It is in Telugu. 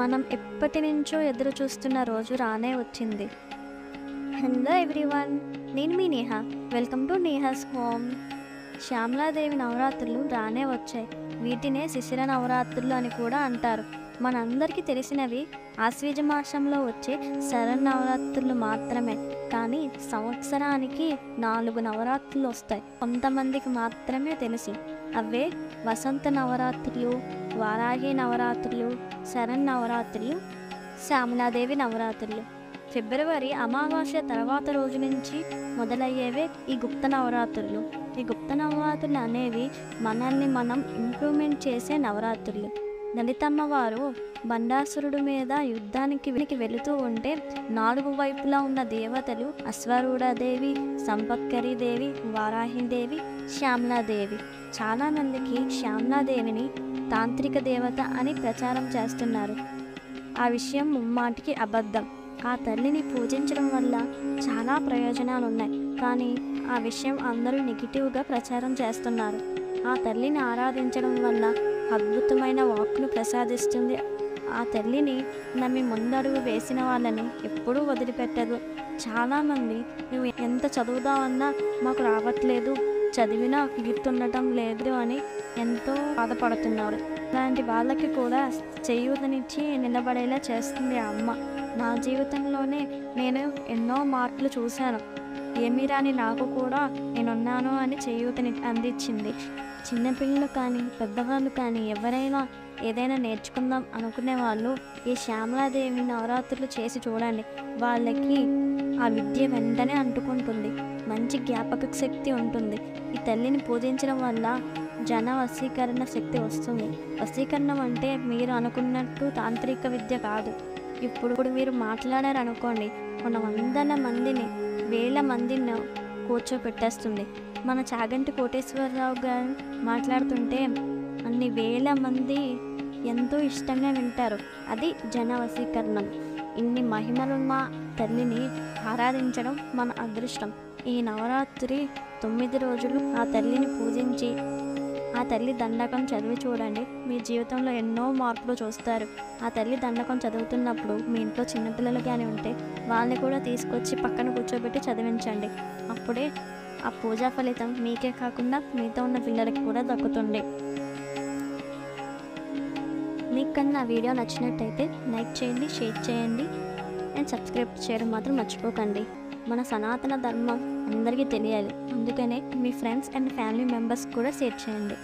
మనం ఎప్పటి నుంచో ఎదురు చూస్తున్న రోజు రానే వచ్చింది. హలో ఎవ్రీవన్, నేను మీ Neha. Welcome to Neha's home. Shyamaladevi నవరాత్రులు రానే వచ్చాయి. వీటినే శిశిర నవరాత్రులు అని కూడా అంటారు. మనందరికీ తెలిసినవి ఆశ్వీజ మాసంలో వచ్చే శరన్నవరాత్రులు మాత్రమే. కానీ సంవత్సరానికి 4 నవరాత్రులు వస్తాయి. కొంతమందికి మాత్రమే తెలుసు. అవే వసంత నవరాత్రులు, వారాహి నవరాత్రులు, శరన్నవరాత్రులు, శ్యామలాదేవి నవరాత్రులు. ఫిబ్రవరి అమావాస్య తర్వాత రోజు నుంచి మొదలయ్యేవే ఈ గుప్త నవరాత్రులు. ఈ గుప్త నవరాత్రులు అనేవి మనల్ని మనం ఇంప్రూవ్మెంట్ చేసే నవరాత్రులు. లలితమ్మవారు బండాసురుడు మీద యుద్ధానికి వెళుతూ ఉంటే 4 వైపులా ఉన్న దేవతలు అశ్వరూఢదేవి, సంపత్కరీదేవి, వారాహిదేవి, శ్యామలాదేవి. చాలామందికి శ్యామలాదేవిని తాంత్రిక దేవత అని ప్రచారం చేస్తున్నారు. ఆ విషయం ముమ్మాటికి అబద్ధం. ఆ తల్లిని పూజించడం వల్ల చాలా ప్రయోజనాలు ఉన్నాయి. కానీ ఆ విషయం అందరూ నెగిటివ్గా ప్రచారం చేస్తున్నారు. ఆ తల్లిని ఆరాధించడం వల్ల అద్భుతమైన వాక్కును ప్రసాదిస్తుంది. ఆ తల్లిని నమ్మి ముందడుగు వేసిన వాళ్ళని ఎప్పుడూ వదిలిపెట్టదు. చాలామంది నువ్వు ఎంత చదువుదామన్నా మాకు రావట్లేదు, చదివినా గుర్తుండటం లేదు అని ఎంతో బాధపడుతున్నారు. అలాంటి వాళ్ళకి కూడా చేయూతనిచ్చి నిలబడేలా చేస్తుంది ఆ అమ్మ. నా జీవితంలోనే నేను ఎన్నో మార్పులు చూశాను. ఏమీ రాని నాకు కూడా నేనున్నాను అని చేయూతని అందించింది. చిన్నపిల్లలు కానీ పెద్దవాళ్ళు కానీ ఎవరైనా ఏదైనా నేర్చుకుందాం అనుకునే వాళ్ళు ఈ శ్యామలాదేవి నవరాత్రులు చేసి చూడండి. వాళ్ళకి ఆ విద్య వెంటనే అంటుకుంటుంది. మంచి జ్ఞాపక శక్తి ఉంటుంది. ఈ తల్లిని పూజించడం వల్ల జన వశీకరణ శక్తి వస్తుంది. వశీకరణం అంటే మీరు అనుకున్నట్టు తాంత్రిక విద్య కాదు. ఇప్పుడు మీరు మాట్లాడారనుకోండి, మన వందల మందిని, వేల మందిని కూర్చోపెట్టేస్తుంది. మన చాగంటి కోటేశ్వరరావు గారు మాట్లాడుతుంటే అన్ని వేల మంది ఎంతో ఇష్టంగా వింటారు. అది జన వశీకరణం. ఇన్ని మహిమలున్న తల్లిని ఆరాధించడం మన అదృష్టం. ఈ నవరాత్రి 9 రోజులు ఆ తల్లిని పూజించి ఆ తల్లి దండకం చదివి చూడండి. మీ జీవితంలో ఎన్నో మార్పులు చూస్తారు. ఆ తల్లి దండకం చదువుతున్నప్పుడు మీ ఇంట్లో చిన్నపిల్లలు కానీ ఉంటే వాళ్ళని కూడా తీసుకొచ్చి పక్కన కూర్చోబెట్టి చదివించండి. అప్పుడే ఆ పూజా ఫలితం మీకే కాకుండా మీతో ఉన్న పిల్లలకి కూడా దక్కుతుంది. మీకు కానీ నా వీడియో నచ్చినట్టయితే లైక్ చేయండి, షేర్ చేయండి అండ్ సబ్స్క్రైబ్ చేయడం మాత్రం మర్చిపోకండి. మన సనాతన ధర్మం అందరికీ తెలియాలి. అందుకనే మీ ఫ్రెండ్స్ అండ్ ఫ్యామిలీ మెంబర్స్ కూడా షేర్ చేయండి.